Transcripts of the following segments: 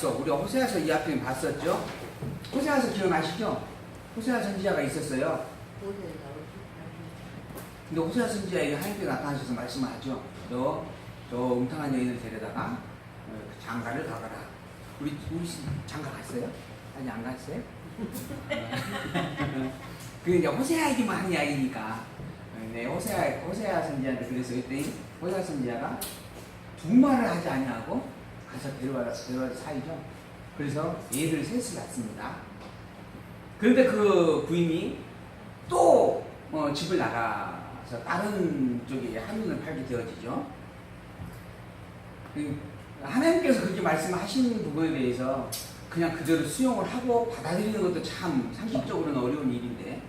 우리 호세아서 이 앞에 봤었죠? 호세아서 기억나시죠? 호세아 선지자가 있었어요. 근데 호세아 선지자에게 하나님께 나타나셔서 말씀하죠. 저 웅탕한 여인을 데려다가 장가를 가거라. 우리 장가 갔어요? 아니 안 갔어요? 그게 이제 호세아 얘기만 하는 이야기니까. 네, 호세아 선지자한테 그래서 그랬더니 호세아 선지자가 두 말을 하지 아니하고 가서 데려와서 사이죠. 그래서 얘를 셋을 낳습니다. 그런데 그 부인이 또 집을 나가서 다른 쪽에 한눈을 팔게 되어지죠. 하나님께서 그렇게 말씀하신 부분에 대해서 그냥 그대로 수용을 하고 받아들이는 것도 참 상식적으로는 어려운 일인데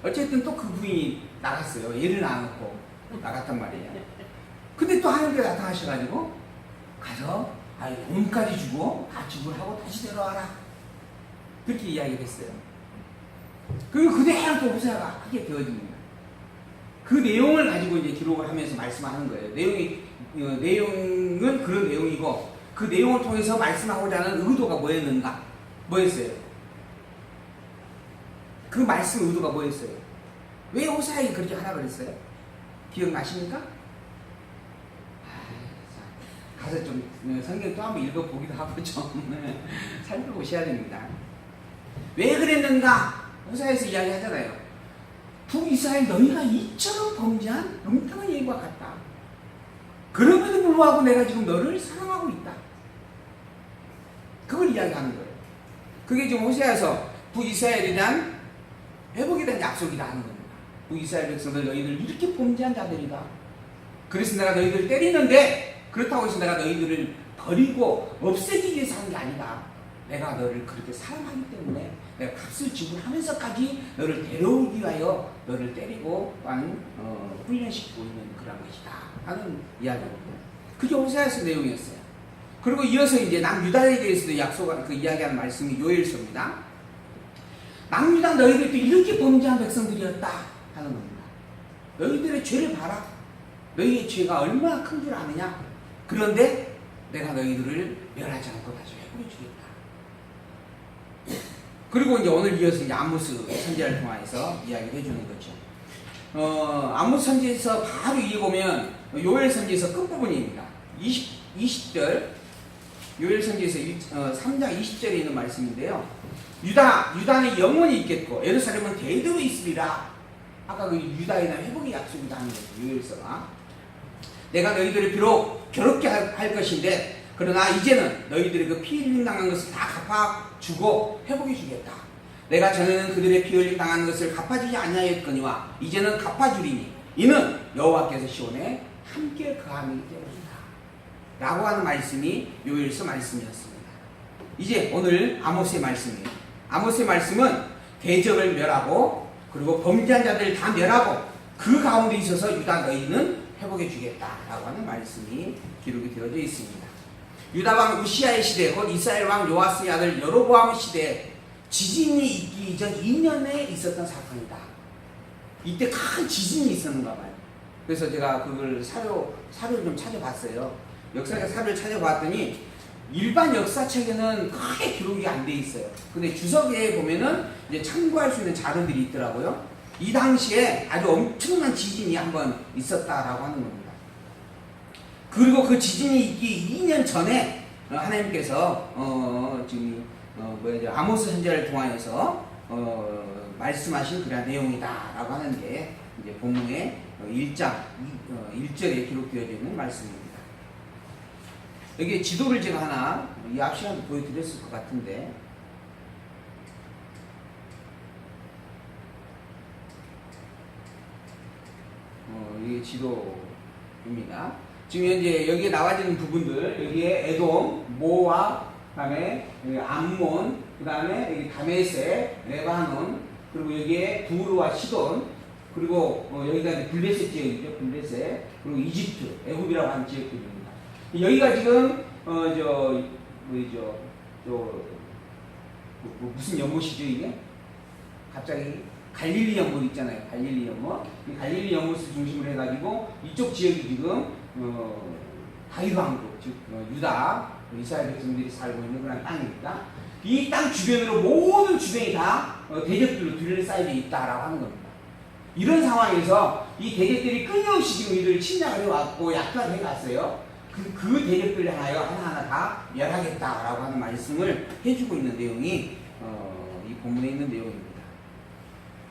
어쨌든 또 그 부인이 나갔어요. 얘를 낳아놓고 나갔단 말이에요. 근데 또 하나님께서 나타나셔가지고 가서 돈까지 주고 다 지불하고 다시 데려와라. 그렇게 이야기를 했어요. 그리고 그대로 또 호세아가 하게 되어집니다. 그 내용을 가지고 이제 기록을 하면서 말씀하는 거예요. 내용은 그런 내용이고 그 내용을 통해서 말씀하고자 하는 의도가 뭐였는가? 뭐였어요? 그 말씀 의도가 뭐였어요? 왜 호세아에게 그렇게 하라 그랬어요? 기억나십니까? 가서 좀 성경 또 한번 읽어보기도 하고 좀 살펴보셔야 됩니다. 왜 그랬는가? 호세아에서 이야기하잖아요. 북이스라엘 너희가 이처럼 범죄한 엉뚱한 얘기와 같다. 그럼에도 불구하고 내가 지금 너를 사랑하고 있다. 그걸 이야기하는 거예요. 그게 지금 호세아에서 북이스라엘에 대한 회복에 대한 약속이다 하는 겁니다. 북이스라엘 백성들 너희들 이렇게 범죄한 자들이다. 그래서 내가 너희들 때리는데 그렇다고 해서 내가 너희들을 버리고 없애기 위해서 하는 게 아니다. 내가 너를 그렇게 사랑하기 때문에 내가 값을 지불하면서까지 너를 데려오기 위하여 너를 때리고 훈련시키고 있는 그런 것이다 하는 이야기입니다. 그게 호세아서 내용이었어요. 그리고 이어서 이제 남유다에 대해서도 약속한 그 이야기하는 말씀이 요엘서입니다. 남유다 너희들도 이렇게 범죄한 백성들이었다 하는 겁니다. 너희들의 죄를 봐라. 너희의 죄가 얼마나 큰 줄 아느냐? 그런데 내가 너희들을 멸하지 않고 다시 회복해 주겠다. 그리고 이제 오늘 이어서 이제 아모스 선지자를 통해서 이야기를 해주는 거죠. 아모스 선지에서 바로 이에 보면 요엘 선지에서 끝부분입니다. 20절 요엘 선지에서 3장 20절에 있는 말씀인데요. 유다는 영원히 있겠고 예루살렘은 대대로 있으리라. 아까 그 유다에 대한 회복의 약속이다 하는 거죠. 요엘서가 내가 너희들을 비록 괴롭게 할 것인데 그러나 이제는 너희들이 그 피 흘림 당한 것을 다 갚아주고 회복해 주겠다. 내가 전에는 그들의 피 흘림 당한 것을 갚아주지 아니하였거니와 이제는 갚아주리니 이는 여호와께서 시온에 함께 거함이기 때문이다 라고 하는 말씀이 요엘서 말씀이었습니다. 이제 오늘 아모스의 말씀이에요. 아모스의 말씀은 대적을 멸하고 그리고 범죄한 자들을 다 멸하고 그 가운데 있어서 유다 너희는 회복해 주겠다라고 하는 말씀이 기록이 되어져 있습니다. 유다 왕 우시아의 시대 곧 이스라엘 왕 요아스의 아들 여로보암의 시대에 지진이 있기 이전 2년에 있었던 사건이다. 이때 큰 지진이 있었는가 봐요. 그래서 제가 그걸 사료를 좀 찾아봤어요. 역사적 사료를 찾아봤더니 일반 역사책에는 크게 기록이 안 돼 있어요. 근데 주석에 보면은 이제 참고할 수 있는 자료들이 있더라고요. 이 당시에 아주 엄청난 지진이 한번 있었다라고 하는 겁니다. 그리고 그 지진이 있기 2년 전에 하나님께서 지금 아모스 선지자를 통하여서 말씀하신 그런 내용이다라고 하는 게 이제 본문의 1장 1절에 기록되어져 있는 말씀입니다. 여기 지도를 제가 하나 이 앞 시간도 보여드렸을 것 같은데 이게 지도입니다. 지금 현재 여기에 나와지는 부분들 여기에 에돔, 모압, 그다음에 여기 암몬, 그다음에 여기 다메섹, 레바논, 그리고 여기에 두르와 시돈, 그리고 여기가 이제 블레셋 지역이죠. 블레셋, 그리고 이집트, 애굽이라고 하는 지역들입니다. 여기가 지금 무슨 연못이죠 이게? 갑자기 갈릴리 연못 있잖아요. 갈릴리 연못. 이 갈릴리 연못을 중심으로 해가지고 이쪽 지역이 지금 다윗 왕국, 즉 유다 이스라엘 백성들이 살고 있는 그런 땅입니다. 이 땅 주변으로 모든 주변이 다 대적들로 둘러싸여 있다라고 하는 겁니다. 이런 상황에서 이 대적들이 끊임없이 지금 이들을 침략을 해왔고 약탈을 해갔어요. 그 대적들을 향하여 하나하나 다 멸하겠다라고 하는 말씀을 해주고 있는 내용이 이 본문에 있는 내용입니다.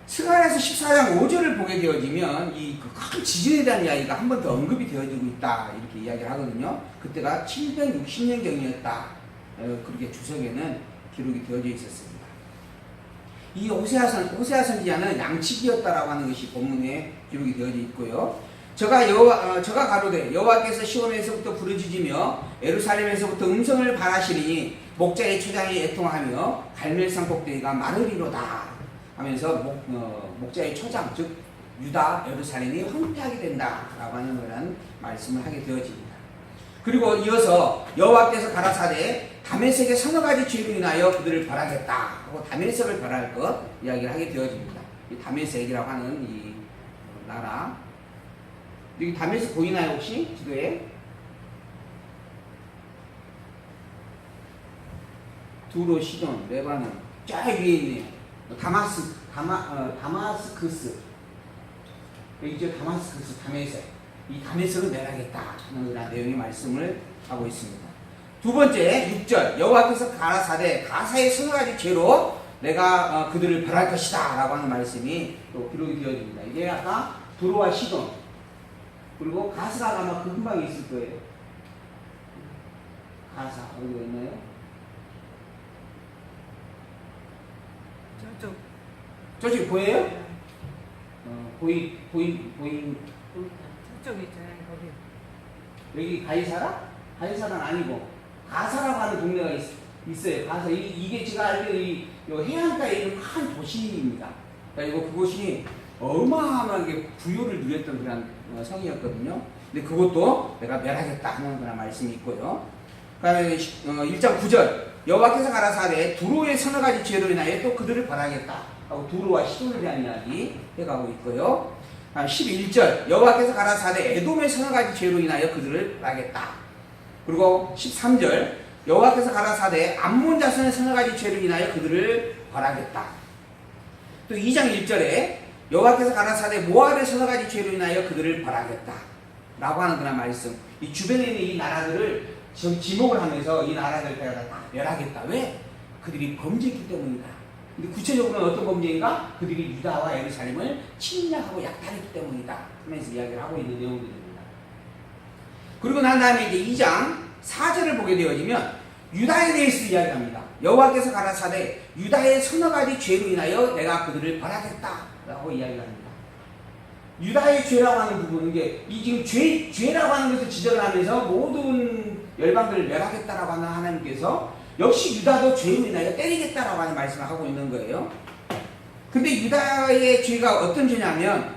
스가랴서 14장 5절을 보게 되어지면 이 큰 지진에 대한 이야기가 한 번 더 언급이 되어지고 있다 이렇게 이야기를 하거든요. 그때가 760년경이었다. 그렇게 주석에는 기록이 되어져 있었습니다. 이 호세아 선지자는 양치기였다라고 하는 것이 본문에 기록이 되어져 있고요. 저가 가로되 여호와께서 시온에서부터 부르짖으며 예루살렘에서부터 음성을 발하시니 목자의 초장이 애통하며 갈멜산 꼭대기가 마르리로다 하면서 목자의 초장 즉 유다 예루살렘이 황폐하게 된다라고 하는 그런 말씀을 하게 되어집니다. 그리고 이어서 여호와께서 가라사대 다메섹의 서너 가지 죄로 인하여 그들을 벌하겠다 하고 다메섹을 벌할 것 이야기를 하게 되어집니다. 이 다메섹이라고 하는 이 나라 여기 다메섹 보이나요 혹시 지도에? 두로, 시돈, 레바논 쫙 위에 있네요. 다마스크스 여기 이제 다마스크스 다메섹 이 다메섹을 멸하겠다 하는 그런 내용의 말씀을 하고 있습니다. 두 번째 6절 여호와께서 가라사대 가사의 서너 가지 죄로 내가 그들을 벌할 것이다 라고 하는 말씀이 또 기록이 되어집니다. 이게 아까 두로와 시돈 그리고 가사가 아마 그 근방에 있을 거예요. 가사 어디가 있나요? 저쪽 보여요? 보인 저쪽 있잖아요, 거기. 여기 가이사라는 아니고 가사라고 하는 동네가 있어요. 가사 이게 제가 알기로 이 해안가에 있는 큰 도시입니다. 그리고 그곳이 어마어마하게 부유를 누렸던 그런 성이었거든요. 근데 그것도 내가 멸하겠다 하는 그런 말씀이 있고요. 그다음에 1장 9절 여호와께서 가라사대 두로의 서너 가지 죄로 인하여 또 그들을 벌하겠다 하고 두로와 시돈에 대한 이야기 해가고 있고요. 11절 여호와께서 가라사대 에돔의 서너 가지 죄로 인하여 그들을 벌하겠다. 그리고 13절 여호와께서 가라사대 암몬 자손의 서너 가지 죄로 인하여 그들을 벌하겠다. 또 2장 1절에 여호와께서 가라사대 모압의 서너 가지 죄로 인하여 그들을 벌하겠다 라고 하는 그런 말씀. 이 주변에 있는 이 나라들을 지목을 하면서 이 나라들을 다 멸하겠다. 왜? 그들이 범죄했기 때문이다. 근데 구체적으로는 어떤 범죄인가? 그들이 유다와 예루살렘을 침략하고 약탈했기 때문이다 하면서 이야기를 하고 있는 내용들입니다. 그리고 난 다음에 이제 2장 4절을 보게 되어지면 유다에 대해서 이야기합니다. 여호와께서 가라사대 유다의 서너 가지 죄로 인하여 내가 그들을 벌하겠다 라고 이야기합니다. 유다의 죄라고 하는 부분은 이 지금 죄라고 하는 것을 지적을 하면서 모든 열방들을 멸하겠다라고 하는 하나님께서 역시 유다도 죄로 인하여 때리겠다라고 하는 말씀을 하고 있는 거예요. 근데 유다의 죄가 어떤 죄냐면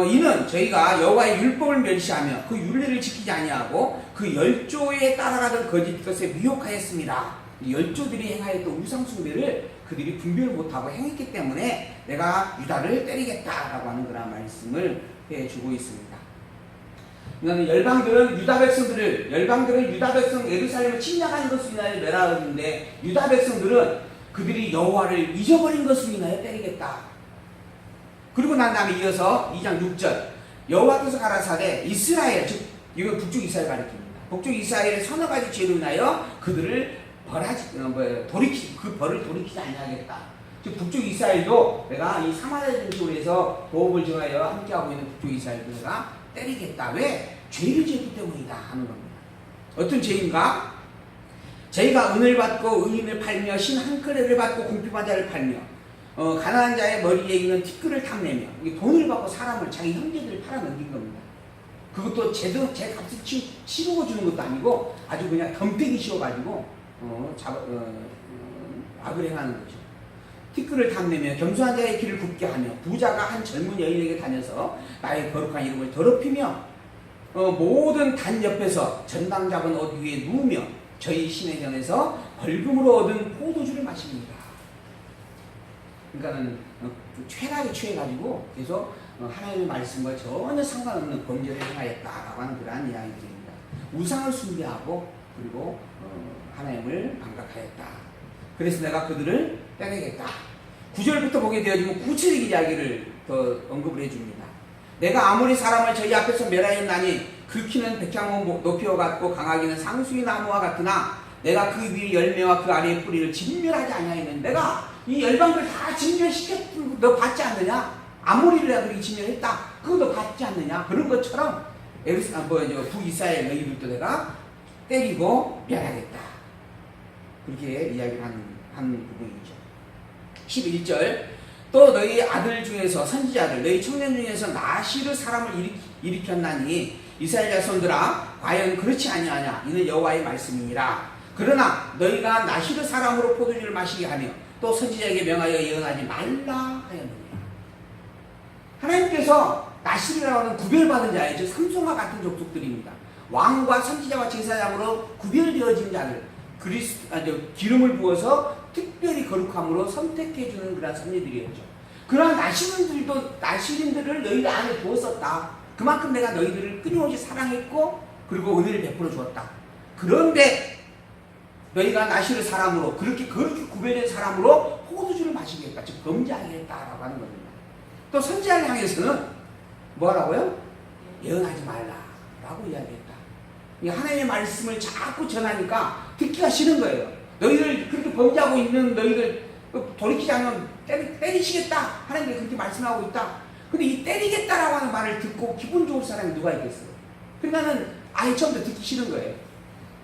이는 저희가 여호와의 율법을 멸시하며 그 율례를 지키지 아니하고 그 열조에 따라가던 거짓 것에 미혹하였습니다. 열조들이 행하였던 우상숭배를 그들이 분별을 못하고 행했기 때문에 내가 유다를 때리겠다라고 하는 그런 말씀을 해주고 있습니다. 열방들은 유다 백성들을 예루살렘을 침략하는 것으로 인하여 멸하였는데 유다 백성들은 그들이 여호와를 잊어버린 것으로 인하여 때리겠다. 그리고 난 다음에 이어서 2장 6절 여호와께서 가라사대 이스라엘 즉 이건 북쪽 이스라엘 가리킵니다. 북쪽 이스라엘의 서너 가지 죄로 인하여 그들을 그 벌을 돌이키지 아니하겠다. 즉 북쪽 이스라엘도 내가 이 사마리아 등지로 해서 보복을 정하여 함께하고 있는 북쪽 이스라엘도 내가 때리겠다. 왜? 죄를 지었기 때문이다 하는 겁니다. 어떤 죄인가? 저희가 은을 받고 의인을 팔며 신 한 커레를 받고 공평한 자를 팔며 가난한 자의 머리에 있는 티끌을 탐내며 돈을 받고 사람을 자기 형제들을 팔아넘긴 겁니다. 그것도 제 값을 치르고 주는 것도 아니고 아주 그냥 덤태기 씌워가지고 악을 행하는 거죠. 티끌을 탐내며 겸손한 자의 길을 굽게 하며 부자가 한 젊은 여인에게 다녀서 나의 거룩한 이름을 더럽히며 모든 단 옆에서 전당 잡은 옷 위에 누우며 저희 신의 전에서 벌금으로 얻은 포도주를 마십니다. 그러니까는 최악에 취해가지고 계속 하나님의 말씀과 전혀 상관없는 범죄를 행하였다라고 하는 그러한 이야기들입니다. 우상을 숭배하고 그리고 하나님을 반각하였다. 그래서 내가 그들을 빼내겠다. 9절부터 보게 되어지면 구체적인 이야기를 더 언급을 해줍니다. 내가 아무리 사람을 저희 앞에서 멸하였나니 그 키는 백향목 높이와 같고 강하기는 상수의 나무와 같으나 내가 그 위의 열매와 그 아래의 뿌리를 진멸하지 아니하였는데 내가 이 열방들 다 진멸시켰던 너 받지 않느냐? 아모리를 그렇게 진멸했다. 그거 너 받지 않느냐? 그런 것처럼 북이스라엘 너희들도 내가 때리고 멸하겠다. 그렇게 이야기를 하는 부분이죠. 11절 또 너희 아들 중에서 선지자를 너희 청년 중에서 나시르 사람을 일으켰나니 이스라엘 자손들아 과연 그렇지 아니하냐 이는 여호와의 말씀이니라. 그러나 너희가 나시르 사람으로 포도주를 마시게 하며 또 선지자에게 명하여 예언하지 말라 하였느니라. 하나님께서 나시르라고 하는 구별받은 자예요. 즉 삼손과 같은 족속들입니다. 왕과 선지자와 제사장으로 구별되어진 자들 기름을 부어서 특별히 거룩함으로 선택해주는 그런 선지들이었죠. 그러한 나시린들을 너희들 안에 부었었다. 그만큼 내가 너희들을 끊임없이 사랑했고 그리고 은혜를 베풀어 주었다. 그런데 너희가 나시르 사람으로 그렇게 구별된 사람으로 포도주를 마시겠다. 즉 범죄하겠다라고 하는 겁니다. 또 선지자를 향해서는 뭐라고요? 예언하지 말라라고 이야기했다. 하나님의 말씀을 자꾸 전하니까 듣기가 싫은 거예요. 너희들 그렇게 범죄하고 있는 너희들 돌이키지 않으면 때리시겠다. 하나님이 그렇게 말씀하고 있다. 근데 이 때리겠다라고 하는 말을 듣고 기분 좋을 사람이 누가 있겠어요? 그러니까는 아예 처음부터 듣기 싫은 거예요.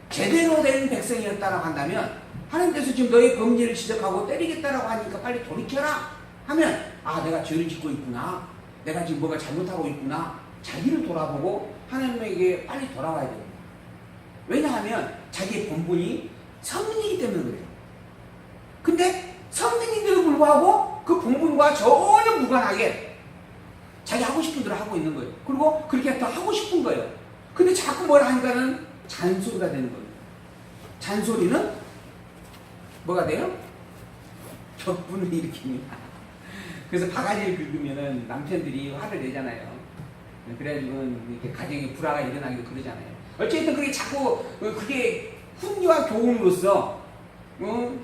제대로 된 백성이었다라고 한다면 하나님께서 지금 너의 범죄를 지적하고 때리겠다라고 하니까 빨리 돌이켜라 하면 내가 죄를 짓고 있구나. 내가 지금 뭐가 잘못하고 있구나. 자기를 돌아보고 하나님에게 빨리 돌아와야 됩니다. 왜냐하면 자기의 본분이 성민이기 때문에 그래요. 근데 성민인데도 불구하고 그 본분과 전혀 무관하게 자기 하고 싶은 대로 하고 있는 거예요. 그리고 그렇게 더 하고 싶은 거예요. 근데 자꾸 뭘 하니까는 잔소리가 되는 거예요. 잔소리는 뭐가 돼요? 격분을 일으킵니다. 그래서 바가지를 긁으면은 남편들이 화를 내잖아요. 그래가지고 이렇게 가정에 불화가 일어나기도 그러잖아요. 어쨌든 그게 자꾸 그게 훈계와 교훈으로서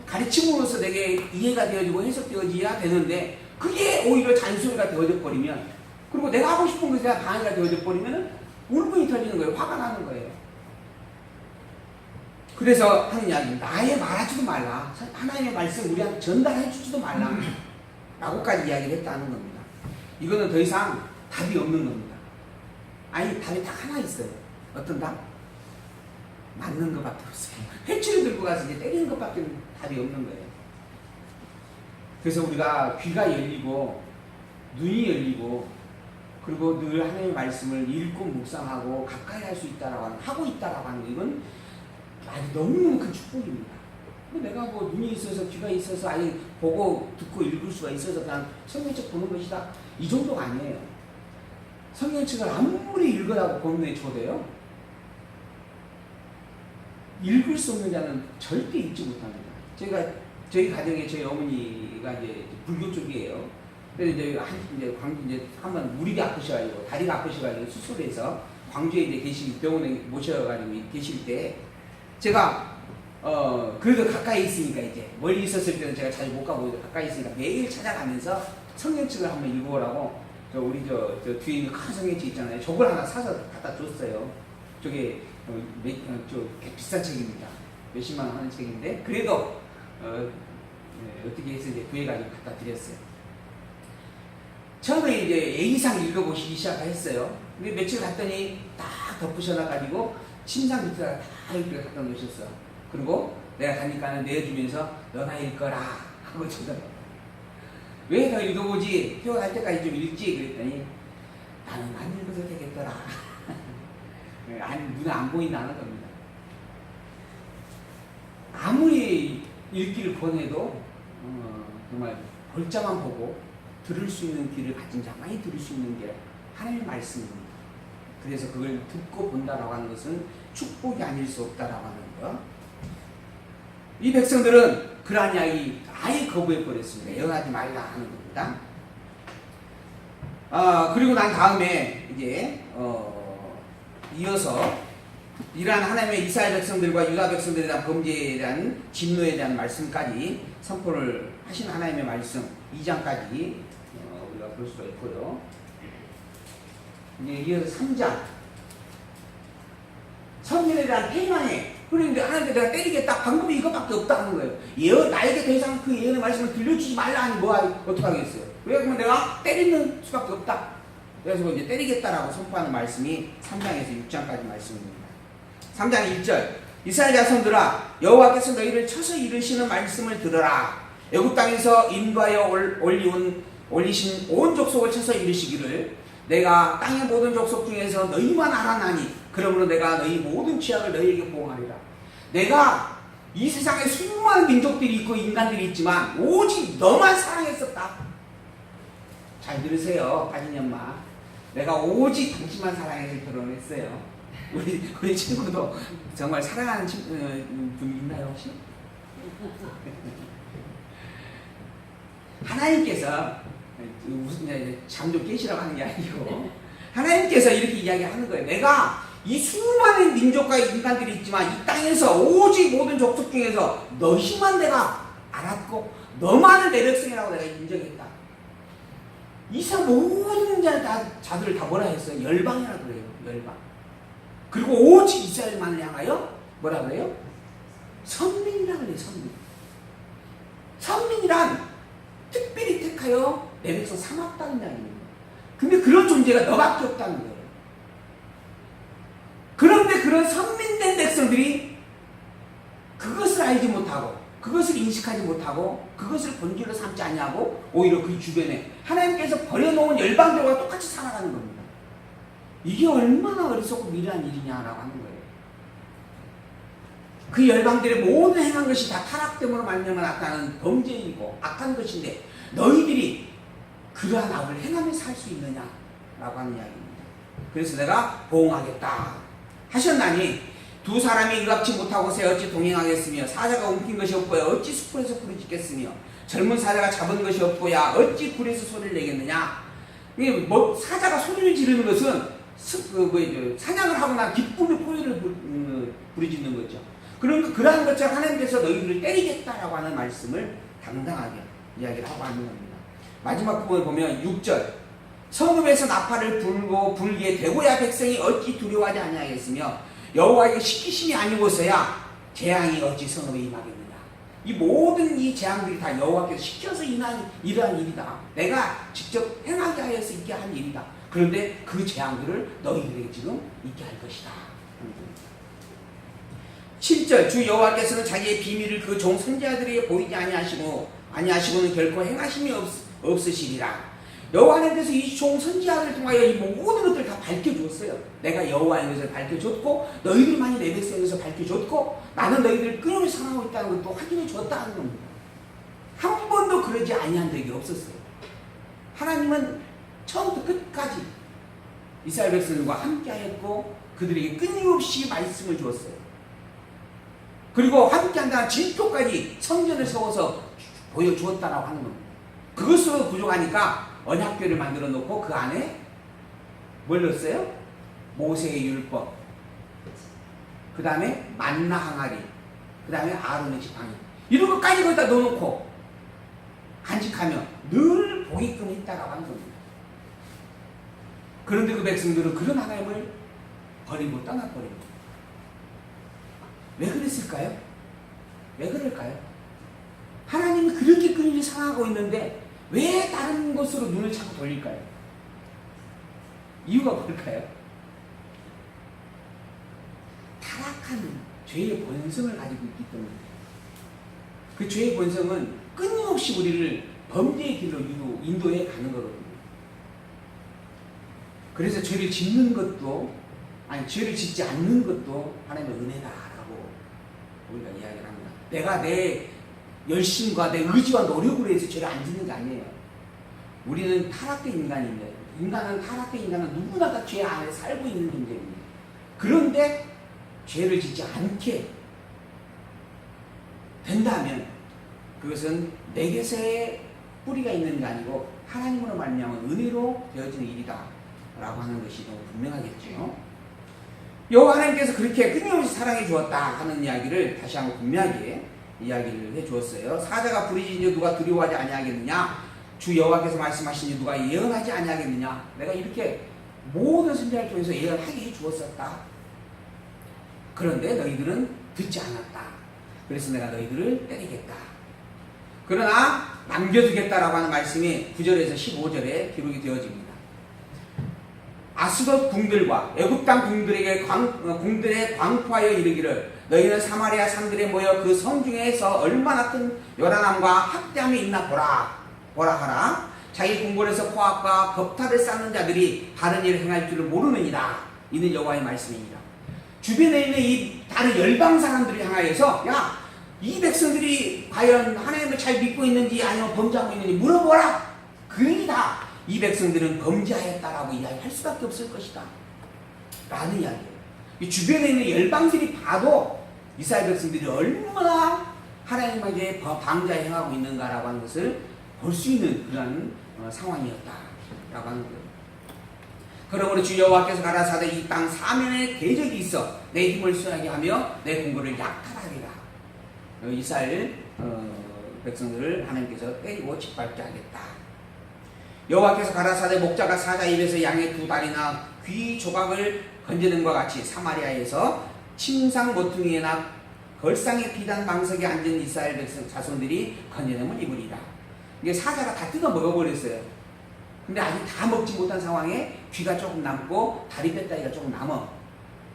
가르침으로서 내게 이해가 되어지고 해석되어져야 되는데 그게 오히려 잔소리가 되어져 버리면 그리고 내가 하고 싶은 것에 대한 방해가 되어져 버리면 울분이 터지는 거예요. 화가 나는 거예요. 그래서 하는 이야기입니다. 아예 말하지도 말라. 하나님의 말씀 우리한테 전달해 주지도 말라. 라고까지 이야기를 했다는 겁니다. 이거는 더 이상 답이 없는 겁니다. 아니 답이 딱 하나 있어요. 어떤 답? 맞는 것밖에 없어요. 회초리 들고 가서 이제 때리는 것밖에 답이 없는 거예요. 그래서 우리가 귀가 열리고 눈이 열리고 그리고 늘 하나님의 말씀을 읽고 묵상하고 가까이 할 수 있다라고 하고 있다라고 하는 이건 아주 너무너무 큰 축복입니다. 내가 뭐 눈이 있어서 귀가 있어서 아예 보고 듣고 읽을 수가 있어서 그냥 성경책 보는 것이다. 이 정도가 아니에요. 성경책을 아무리 읽으라고 본문에 줘도요. 읽을 수 없는 자는 절대 읽지 못합니다. 저희 가정에 저희 어머니가 이제 불교 쪽이에요. 그래서 이제 한번 무릎이 아프셔가지고 다리가 아프셔가지고 수술을 해서 광주에 이제 병원에 모셔가지고 계실 때 제가 그래도 가까이 있으니까 이제 멀리 있었을 때는 제가 잘 못 가고 가까이 있으니까 매일 찾아가면서 성경책을 한번 읽어보라고 우리 저 뒤에 있는 큰 성경책 있잖아요. 저걸 하나 사서 갖다 줬어요. 저게 비싼 책입니다. 몇십만 원 하는 책인데 그래도 어떻게 해서 이제 구해가지고 갖다 드렸어요. 처음에 이제 A상 읽어보시기 시작했어요. 근데 며칠 갔더니 딱 덮으셔놔가지고 침상 밑에다가 다 이렇게 갖다 놓으셨어. 그리고 내가 가니까는 내어주면서 너나 읽거라 하고 저더라고. 왜 더 읽어보지? 표현할 때까지 좀 읽지? 그랬더니 나는 안 읽어도 되겠더라. 눈에 안 보인다는 겁니다. 아무리 읽기를 권해도 정말 볼자만 보고 들을 수 있는 귀를 가진 자만이 들을 수 있는 게 하나님의 말씀입니다. 그래서 그걸 듣고 본다라고 하는 것은 축복이 아닐 수 없다라고 하는 거. 이 백성들은 그러한 이야기 아예 거부해 버렸습니다. 예언하지 말라 하는 겁니다. 그리고 난 다음에 이제 이어서 이러한 하나님의 이스라엘 백성들과 유다 백성들에 대한 범죄에 대한 진노에 대한 말씀까지 선포를 하신 하나님의 말씀 2장까지 우리가 볼 수가 있고요. 이제 이어서 3장 선민에 대한 패망에 그런데 하나님께 내가 때리겠다 방법이 이것밖에 없다 하는 거예요. 나에게 더 이상 그 예언의 말씀을 들려주지 말라 하니 어떻게 하겠어요? 왜 그러면 내가 때리는 수밖에 없다. 그래서 이제 때리겠다라고 선포하는 말씀이 3장에서 6장까지 말씀입니다. 3장 1절 이스라엘 자손들아 여호와께서 너희를 쳐서 이르시는 말씀을 들으라. 애굽 땅에서 인도하여 올리신 온 족속을 쳐서 이르시기를 내가 땅의 모든 족속 중에서 너희만 알아나니 그러므로 내가 너희 모든 취약을 너희에게 보응하리라. 내가 이 세상에 수많은 민족들이 있고 인간들이 있지만 오직 너만 사랑했었다. 잘 들으세요 가진연마. 내가 오직 당신만 사랑해서 결혼했어요. 우리 친구도 정말 사랑하는 분이 있나요 혹시? 하나님께서 무슨 잠 좀 깨시라고 하는 게 아니고 하나님께서 이렇게 이야기하는 거예요. 내가 이 수많은 민족과 인간들이 있지만 이 땅에서 오직 모든 족속 중에서 너희만 내가 알았고 너만을 내 백성이라고 내가 인정했다. 이 세상 모든 자들을 다 뭐라 했어요? 열방이라고 그래요. 열방. 그리고 오직 이스라엘만을 향하여 뭐라 그래요? 선민이라고 그래요. 선민. 선민이란 특별히 택하여 내 백성 삼았다는 이야기입니다. 근데 그런 존재가 너밖에 없다는 거예요. 그런데 그런 선민된 백성들이 그것을 알지 못하고 그것을 인식하지 못하고 그것을 본질로 삼지 않냐고 오히려 그 주변에 하나님께서 버려놓은 열방들과 똑같이 살아가는 겁니다. 이게 얼마나 어리석고 미련한 일이냐라고 하는 거예요. 그 열방들의 모든 행한 것이 다 타락 때문에 말미암아 나타나는 범죄이고 악한 것인데 너희들이 그러한 악을 행하며 살 수 있느냐라고 하는 이야기입니다. 그래서 내가 보응하겠다 하셨나니 두 사람이 일합치 못하고 새 어찌 동행하겠으며 사자가 옮긴 것이 없고야 어찌 숲에서 불을 짓겠으며 젊은 사자가 잡은 것이 없고야 어찌 굴에서 소리를 내겠느냐. 사자가 소리를 지르는 것은 사냥을 하고 난 기쁨의 포효를 부르짖는 거죠. 그러한 것처럼 하나님께서 너희들을 때리겠다라고 하는 말씀을 당당하게 이야기를 하고 하는 겁니다. 마지막 부분을 보면 6절 성읍에서 나팔을 불고 불기에 대고야 백성이 어찌 두려워하지 아니하겠으며 여호와에게 시키심이 아니고서야 재앙이 어찌 성읍에 임하겠느냐. 이 모든 이 재앙들이 다 여호와께서 시켜서 이러한 일이다. 내가 직접 행하게 하여서 있게 한 일이다. 그런데 그 재앙들을 너희들에게 지금 있게 할 것이다. 7절 주 여호와께서는 자기의 비밀을 그 종 선지자들에게 보이지 아니하시고는 결코 행하심이 없으시리라. 여호와 하나님께서 이 종 선지자들을 통하여 이 모든 것들을 다 밝혀주었어요. 내가 여호와인 것을 밝혀줬고 너희들만이 내 백성인 것을 밝혀줬고 나는 너희들을 끊임없이 사랑하고 있다는 것도 확인해 줬다는 겁니다. 한 번도 그러지 아니한 적이 없었어요. 하나님은 처음부터 끝까지 이스라엘 백성들과 함께하였고 그들에게 끊임없이 말씀을 주었어요. 그리고 함께한다는 징표까지 성전을 세워서 보여주었다라고 하는 겁니다. 그것으로 부족하니까 언약궤를 만들어 놓고 그 안에 뭘 넣었어요? 모세의 율법, 그 다음에 만나 항아리, 그 다음에 아론의 지팡이 이런 것까지 거기다 넣어놓고 간직하며 늘 보게끔 했다라고 하는 겁니다. 그런데 그 백성들은 그런 하나님을 버리고 떠나버립니다. 왜 그랬을까요? 왜 그럴까요? 하나님이 그렇게 끊임없이 사랑하고 있는데 왜 다른 것으로 눈을 자꾸 돌릴까요? 이유가 뭘까요? 타락한 죄의 본성을 가지고 있기 때문에 그 죄의 본성은 끊임없이 우리를 범죄의 길로 인도해 가는 거거든요. 그래서 죄를 짓는 것도 죄를 짓지 않는 것도 하나님의 은혜다라고 우리가 이야기를 합니다. 내가 내 열심과 내 의지와 노력으로 해서 죄를 안 짓는 게 아니에요. 우리는 타락된 인간인데 타락된 인간은 누구나 다 죄 안에 살고 있는 존재입니다. 그런데 죄를 짓지 않게 된다면 그것은 내게서의 뿌리가 있는 게 아니고 하나님으로 말미암아 은혜로 되어지는 일이다 라고 하는 것이 너무 분명하겠죠. 여호와 하나님께서 그렇게 끊임없이 사랑해 주었다 하는 이야기를 다시 한번 분명하게 이야기를 해 주었어요. 사자가 부르짖으니 누가 두려워하지 아니하겠느냐? 주 여호와께서 말씀하시니 누가 예언하지 아니하겠느냐? 내가 이렇게 모든 선지자를 통해서 예언하게 해 주었었다. 그런데 너희들은 듣지 않았다. 그래서 내가 너희들을 때리겠다. 그러나 남겨두겠다라고 하는 말씀이 9절에서 15절에 기록이 되어집니다. 아스돗 궁들과 애굽 땅 궁들에게 궁들에 광포하여 이르기를 너희는 사마리아 산들에 모여 그 성중에서 얼마나 큰 요란함과 학대함이 있나 보라 하라. 자기 궁궐에서 포악과 겁탈을 쌓는 자들이 다른 일을 행할 줄을 모르느니라. 이는 여호와의 말씀입니다. 주변에 있는 이 다른 열방 사람들을 향하여서 야, 이 백성들이 과연 하나님을 잘 믿고 있는지 아니면 범죄하고 있는지 물어보라. 그러니 다 이 백성들은 범죄하였다라고 이야기할 수밖에 없을 것이다 라는 이야기예요. 이 주변에 있는 열방들이 봐도 이스라엘 백성들이 얼마나 하나님에게 방자에 행하고 있는가라고 하는 것을 볼 수 있는 그런 상황이었다라고 하는 거예요. 그러므로 주 여호와께서 가라사대 이 땅 사면에 대적이 있어 내 힘을 수하게 하며 내 궁궐을 약탈하리라. 이스라엘 백성들을 하나님께서 때리고 짓밟게 하겠다. 여호와께서 가라사대 목자가 사자 입에서 양의 두 다리나 귀 조각을 건지는 것 같이 사마리아에서 침상 모퉁이에나 걸상의 비단 방석에 앉은 이스라엘 백성 자손들이 건져냄을 입으리라. 이게 사자가 다 뜯어 먹어버렸어요. 근데 아직 다 먹지 못한 상황에 귀가 조금 남고 다리 뼈다리가 조금 남아.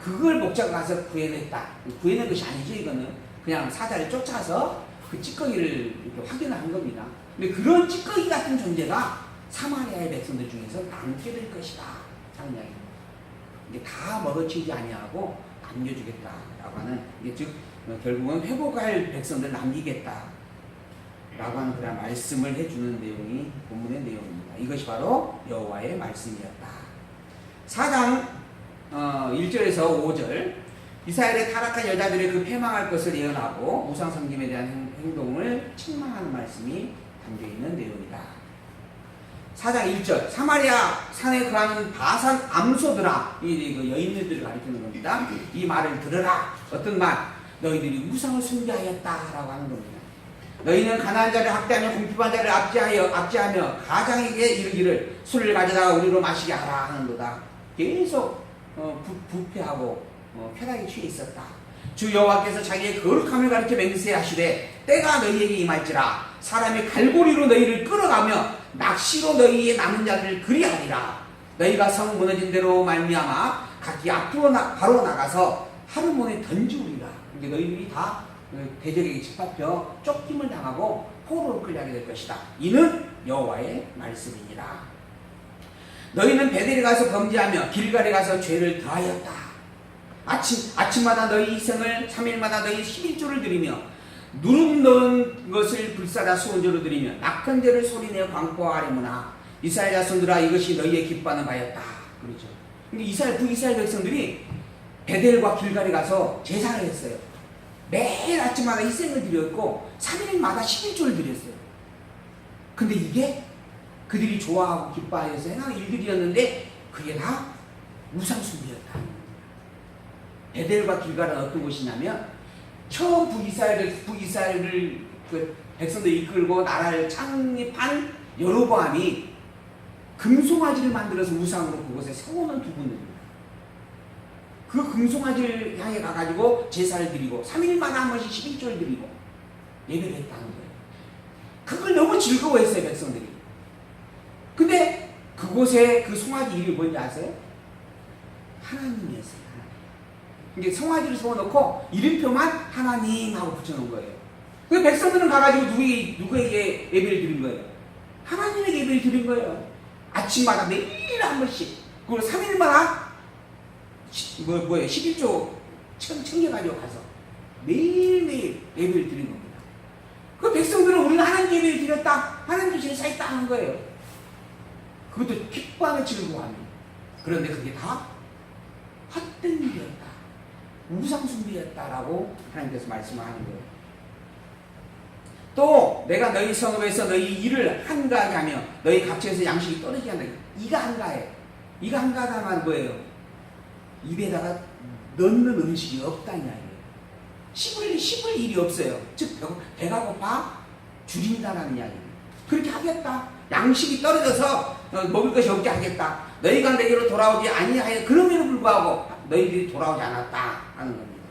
그걸 목자가 가서 구해냈다. 구해낸 것이 아니죠. 이거는 그냥 사자를 쫓아서 그 찌꺼기를 이렇게 확인한 겁니다. 근데 그런 찌꺼기 같은 존재가 사마리아의 백성들 중에서 남게 될 것이다 하는 이야기입니다. 이게 다 먹어치지 아니하고 남겨주겠다라고 하는, 이게 즉 결국은 회복할 백성들 남기겠다 라고 하는 그런 말씀을 해주는 내용이 본문의 내용입니다. 이것이 바로 여호와의 말씀이었다. 4장 1절에서 5절 이스라엘의 타락한 여자들의 그 패망할 것을 예언하고 우상 섬김에 대한 행동을 책망하는 말씀이 담겨있는 내용이다. 4장 1절 사마리아 산에 거하는 바산 암소들아, 이 여인들을 가리키는 겁니다. 이 말을 들으라. 어떤 말? 너희들이 우상을 숭배하였다라고 하는 겁니다. 너희는 가난한 자를 학대하며 궁핍한 자를 압제하며 가장에게 이르기를 술을 가져다가 우리로 마시게 하라 하는도다. 계속 부패하고 쾌락에 취해 있었다. 주 여호와께서 자기의 거룩함을 가리켜 맹세하시되 때가 너희에게 임할지라. 사람이 갈고리로 너희를 끌어가며 낚시로 너희의 남은 자들을 그리하리라. 너희가 성 무너진 대로 말미암아 각기 앞으로 바로 나가서 하르몬에 던지우리라. 이제 너희들이 다 대적에게 짓밟혀 쫓김을 당하고 포로로 끌려가게 될 것이다. 이는 여호와의 말씀이니라. 너희는 베델에 가서 범죄하며 길갈에 가서 죄를 더하였다. 아침마다 너희 희생을 3일마다 너희 11조를 드리며 누름 넣은 것을 불사라 수원조로 드리며 낙헌제를 소리내어 광포하려무나. 이스라엘 자손들아 이것이 너희의 기뻐하는 바였다. 그렇죠. 근데 북이스라엘 백성들이 베델과 길갈에 가서 제사를 했어요. 매일 아침마다 희생을 드렸고 3일마다 11조를 드렸어요. 근데 이게 그들이 좋아하고 기뻐하여서 행하는 일들이었는데 그게 다 우상숭배였다. 베델과 길갈은 어떤 곳이냐면 처음 북이스라엘을 그 백성들 이끌고 나라를 창립한 여로보암이 금송아지를 만들어서 우상으로 그곳에 세우는 두 분입니다. 그 금송아지를 향해 가가지고 제사를 드리고 3일마다 한 번씩 11조를 드리고 예배를 했다는 거예요. 그걸 너무 즐거워했어요, 백성들이. 근데 그곳에 그 송아지 이름이 뭔지 아세요? 하나님이었어요. 이게 송아지를 세워놓고 이름표만 하나님 하고 붙여놓은 거예요. 그 백성들은 가가지고 누구에게 예배를 드린 거예요? 하나님에게 예배를 드린 거예요. 아침마다 매일 한 번씩. 그리고 3일마다 11조 챙겨가지고 가서 매일매일 예배를 드린 겁니다. 그 백성들은 우리는 하나님 예배를 드렸다, 하나님 제사했다 하는 거예요. 그것도 기뻐하며 즐거워합니다. 그런데 그게 다 헛된 일이었다, 우상숭배였다라고 하나님께서 말씀하는 거예요. 또 내가 너희 성읍에서 너희 일을 한가하게 하며 너희 갑처에서 양식이 떨어지게 한다. 이가 한가해. 이가 한가하다는 말은 뭐예요? 입에다가 넣는 음식이 없다는 이야기예요. 씹을 일이 없어요. 즉 배가 고파 줄인다라는 이야기예요. 그렇게 하겠다. 양식이 떨어져서 먹을 것이 없게 하겠다. 너희가 내게로 돌아오지 아니하여 그럼에도 불구하고 너희들이 돌아오지 않았다 하는 겁니다.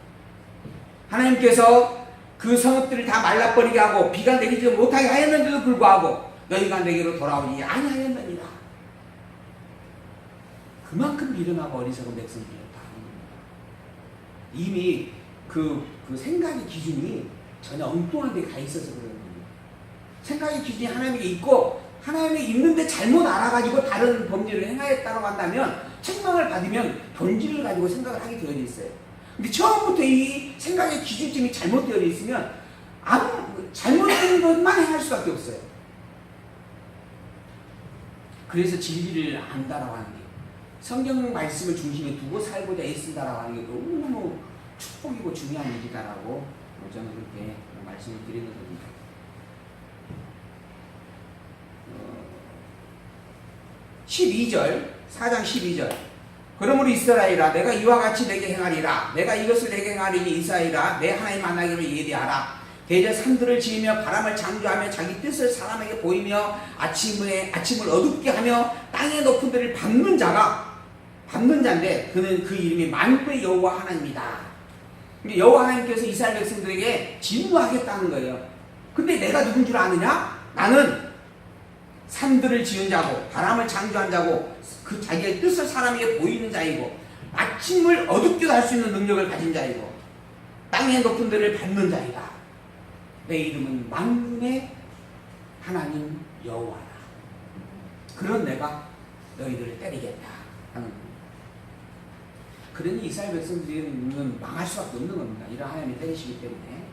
하나님께서 그 성읍들을 다 말라버리게 하고 비가 내리지 못하게 하였는데도 불구하고 너희가 내게로 돌아오지 아니하였느니라. 그만큼 미련하고 어리석은 백성들이었다. 이미 그 생각의 기준이 전혀 엉뚱한 데 가 있어서 그런 겁니다. 생각의 기준이 하나님에게 있고 하나님이 있는데 잘못 알아가지고 다른 범죄를 행하였다고 한다면 책망을 받으면 본질을 가지고 생각을 하게 되어 있어요. 근데 처음부터 이 생각의 기준점이 잘못되어 있으면 잘못된 것만 행할 수밖에 없어요. 그래서 진리를 안다라고 하는 게 성경 말씀을 중심에 두고 살고자 애쓴다라고 하는 게 너무너무 축복이고 중요한 일이다라고 저는 그렇게 말씀을 드리는 겁니다. 12절, 4장 12절. 그러므로 이스라엘아, 내가 이와 같이 내게 행하리라. 내가 이것을 내게 행하리니 이스라엘아, 내 하나님 만나기를 예비하라. 대저 산들을 지으며 바람을 창조하며 자기 뜻을 사람에게 보이며 아침을 어둡게 하며 땅의 높은 데를 밟는 자인데 그는 그 이름이 만군의 여호와 하나님이다. 여호와 하나님께서 이스라엘 백성들에게 진노하겠다는 거예요. 근데 내가 누군 줄 아느냐? 나는 산들을 지은 자고 바람을 창조한 자고 그 자기의 뜻을 사람에게 보이는 자이고 아침을 어둡게도 할 수 있는 능력을 가진 자이고 땅의 높은 데를 밟는 자이다. 내 이름은 만군의 하나님 여호와다. 그런 내가 너희들을 때리겠다 하는 겁니다. 그러니 이스라엘 백성들은 망할 수밖에 없는 겁니다. 이런 하나님이 때리시기 때문에.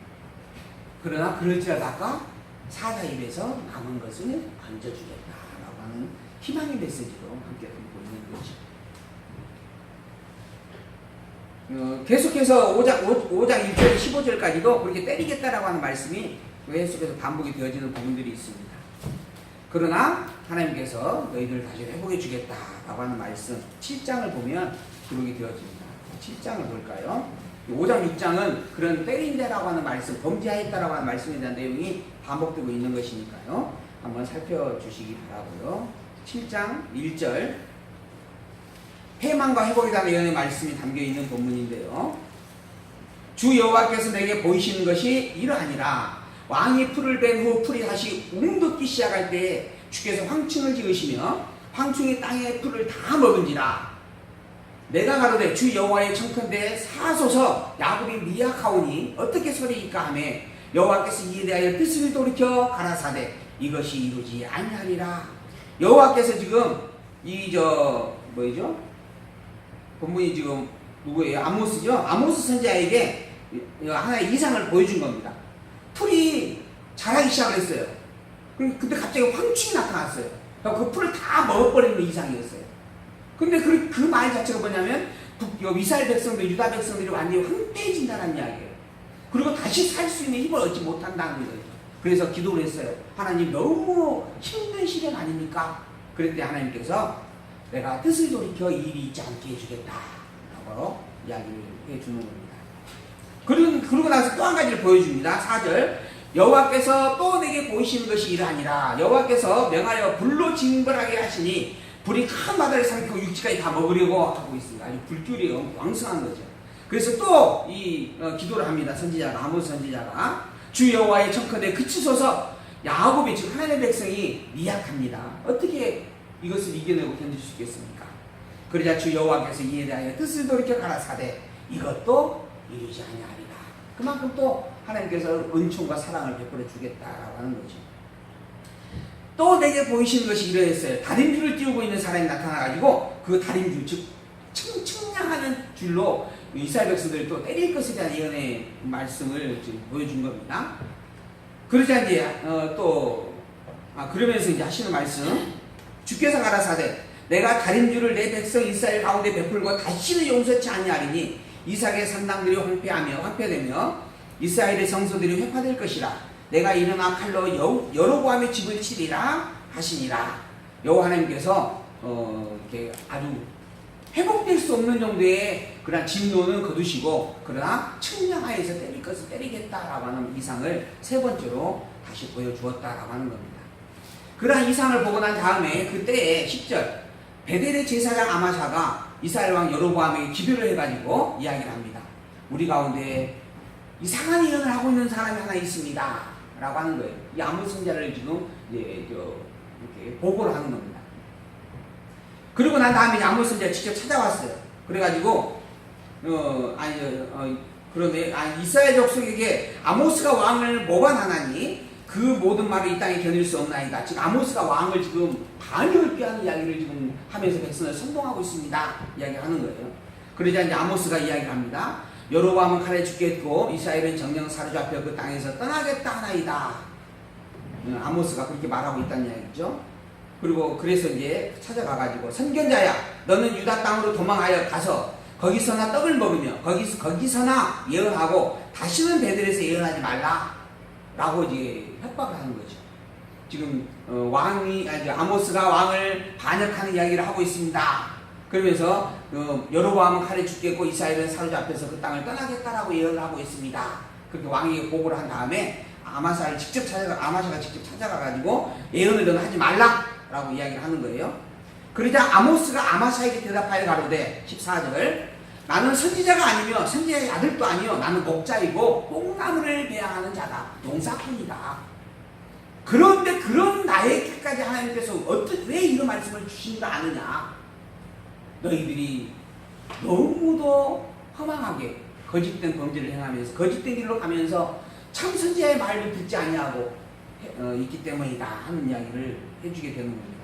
그러나 그럴지라도 아까 사자 입에서 남은 것을 건져주겠다라고 하는 희망의 메시지로 함께 듣고 있는 거죠. 계속해서 5장 1절 15절까지도 그렇게 때리겠다라고 하는 말씀이 계속해서 반복이 되어지는 부분들이 있습니다. 그러나 하나님께서 너희들을 다시 회복해 주겠다라고 하는 말씀 7장을 보면 그렇게 되어집니다. 7장을 볼까요? 5장 6장은 그런 때린다라고 하는 말씀, 범죄하였다라고 하는 말씀에 대한 내용이 반복되고 있는 것이니까요. 한번 살펴주시기 바라고요. 7장 1절 해망과 회복에 대한 예언의 말씀이 담겨있는 본문인데요. 주 여호와께서 내게 보이시는 것이 이러하니라. 왕이 풀을 벤 후 풀이 다시 움돋기 시작할 때에 주께서 황충을 지으시며 황충이 땅의 풀을 다 먹은지라. 내가 가로되 주 여호와의 청컨대 사소서 야곱이 미약하오니 어떻게 소리일까 하며 여호와께서 이에 대하여 뜻을 돌이켜 가라사대 이것이 이루지 아니하리라. 여호와께서 지금 뭐죠? 본문이 지금 누구예요? 아모스죠? 아모스 선지자에게 하나의 이상을 보여준 겁니다. 풀이 자라기 시작했어요. 근데 갑자기 황충이 나타났어요. 그 풀을 다 먹어버리는 이상이었어요. 근데 그 말 자체가 뭐냐면 이스라엘 백성들, 유다 백성들이 완전히 황폐해진다는 이야기예요. 그리고 다시 살 수 있는 힘을 얻지 못한다는 거예요. 그래서 기도를 했어요. 하나님 너무 힘든 시련 아닙니까? 그랬더니 하나님께서 내가 뜻을 돌이켜 이 일이 있지 않게 해주겠다 라고 이야기를 해주는 겁니다. 그러고 나서 또 한 가지를 보여줍니다. 4절 여호와께서 또 내게 보이시는 것이 이러하니라. 여호와께서 명하여 불로 징벌하게 하시니 불이 큰 바다를 삼키고 육지까지 다 먹으려고 하고 있습니다. 아주 불길이 왕성한 거죠. 그래서 또 기도를 합니다. 선지자가, 아모스 선지자가 주 여호와의 청컨대 그치소서. 야곱이 즉 하나님의 백성이 미약합니다. 어떻게 이것을 이겨내고 견딜 수 있겠습니까? 그러자 주 여호와께서 이에 대하여 뜻을 돌이켜 가라사대 이것도 이루지 아니하리라. 그만큼 또 하나님께서 은총과 사랑을 베풀어 주겠다라고 하는 거죠. 또 내게 보이시는 것이 이러했어요. 다림줄을 띄우고 있는 사람이 나타나가지고 그 다림줄 즉 측량하는 줄로 이스라엘 백성들을 또 때릴 것에 대한 예언의 말씀을 지금 보여준 겁니다. 그러자 이제 그러면서 이제 하시는 말씀 주께서 가라사대 내가 다림줄을 내 백성 이스라엘 가운데 베풀고 다시는 용서치 아니하리니 이삭의 산당들이 황폐되며 이스라엘의 성소들이 회파될 것이라. 내가 일어나 칼로 여로보암의 집을 치리라 하시니라. 여호와 하나님께서 이렇게 아주 회복될 수 없는 정도의 그러나 진노는 거두시고 그러나 측량하여서 때릴 것을 때리겠다라고 하는 이상을 세 번째로 다시 보여주었다라고 하는 겁니다. 그러한 이상을 보고 난 다음에 그때에 10절 베델의 제사장 아마샤가 이스라엘 왕 여로보암에게 기도를 해가지고 이야기를 합니다. 우리 가운데 이상한 예언을 하고 있는 사람이 하나 있습니다 라고 하는 거예요. 이 아모스 선지자를 지금 이제 이렇게 보고를 하는 겁니다. 그리고 난 다음에 아모스 선지자가 직접 찾아왔어요. 그래가지고 그런데 이스라엘 족속에게 아모스가 왕을 모반하나니 그 모든 말을 이 땅에 견딜 수 없나이다. 지금 아모스가 왕을 지금 반역을 꾀하는 이야기를 지금 하면서 백성을 선동하고 있습니다. 이야기하는 거예요. 그러자 이제 아모스가 이야기를 합니다. 여로보암은 칼에 죽겠고 이스라엘은 정령 사로잡혀 그 땅에서 떠나겠다 하나이다. 아모스가 그렇게 말하고 있다는 이야기죠. 그리고 그래서 이제 찾아가가지고 선견자야 너는 유다 땅으로 도망하여 가서 거기서나 떡을 먹으며 거기서나 예언하고 다시는 베들에서 예언하지 말라 라고 이제 협박을 하는 거죠. 지금 아모스가 왕을 반역하는 이야기를 하고 있습니다. 그러면서 여로보암은 칼에 죽겠고 이스라엘은 사로잡혀서 그 땅을 떠나겠다라고 예언을 하고 있습니다. 그렇게 왕에게 보고를 한 다음에 아마샤가 직접 찾아가가지고 예언을 너는 하지 말라라고 이야기를 하는 거예요. 그러자 아모스가 아마샤에게 대답하여 가로되 14절 나는 선지자가 아니며 선지자의 아들도 아니요 나는 목자이고 뽕나무를 배양하는 자다. 농사꾼이다. 그런데 그런 나에게까지 하나님께서 왜 이런 말씀을 주신다 아느냐. 너희들이 너무도 허망하게 거짓된 범죄를 행하면서 거짓된 길로 가면서 참 선지자의 말을 듣지 아니하고 있기 때문이다 하는 이야기를 해주게 되는 겁니다.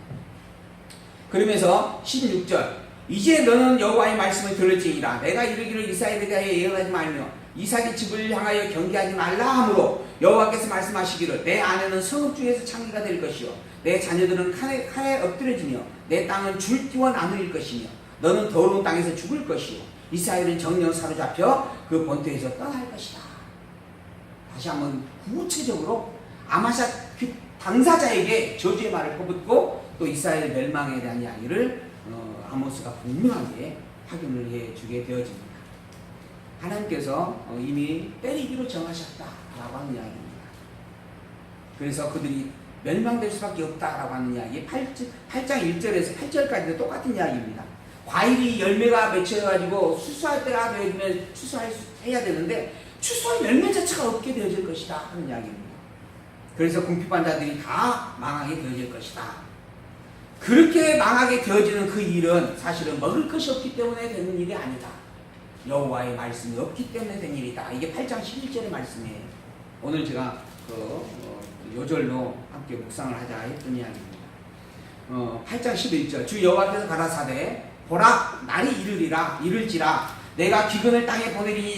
그러면서 16절 이제 너는 여호와의 말씀을 들을지니라 내가 이르기를 이스라엘에 대하여 예언하지 말며 이삭의 집을 향하여 경계하지 말라 하므로 여호와께서 말씀하시기를 내 아내는 성읍 중에서 창기가 될 것이요 내 자녀들은 칼에 엎드려지며 내 땅은 줄기와 나무일 것이며 너는 더러운 땅에서 죽을 것이요 이스라엘은 정령 사로잡혀 그 본토에서 떠날 것이다. 다시 한번 구체적으로 아마샤 당사자에게 저주의 말을 퍼붓고 또 이스라엘 멸망에 대한 이야기를 아모스가 분명하게 확인을 해주게 되어집니다. 하나님께서 이미 때리기로 정하셨다라고 하는 이야기입니다. 그래서 그들이 멸망될 수밖에 없다라고 하는 이야기 8장 1절에서 8절까지도 똑같은 이야기입니다. 과일이 열매가 맺혀가지고 추수할 때가 되면 추수해야 되는데 추수할 열매 자체가 없게 되어질 것이다 하는 이야기입니다. 그래서 궁핍한 자들이 다 망하게 되어질 것이다. 그렇게 망하게 되어지는 그 일은 사실은 먹을 것이 없기 때문에 되는 일이 아니다. 여호와의 말씀이 없기 때문에 된 일이다. 이게 8장 11절의 말씀이에요. 오늘 제가 요절로 함께 묵상을 하자 했던 이야기입니다. 8장 11절 주 여호와께서 가라사대 보라 날이 이를지라 내가 기근을 땅에 보내리니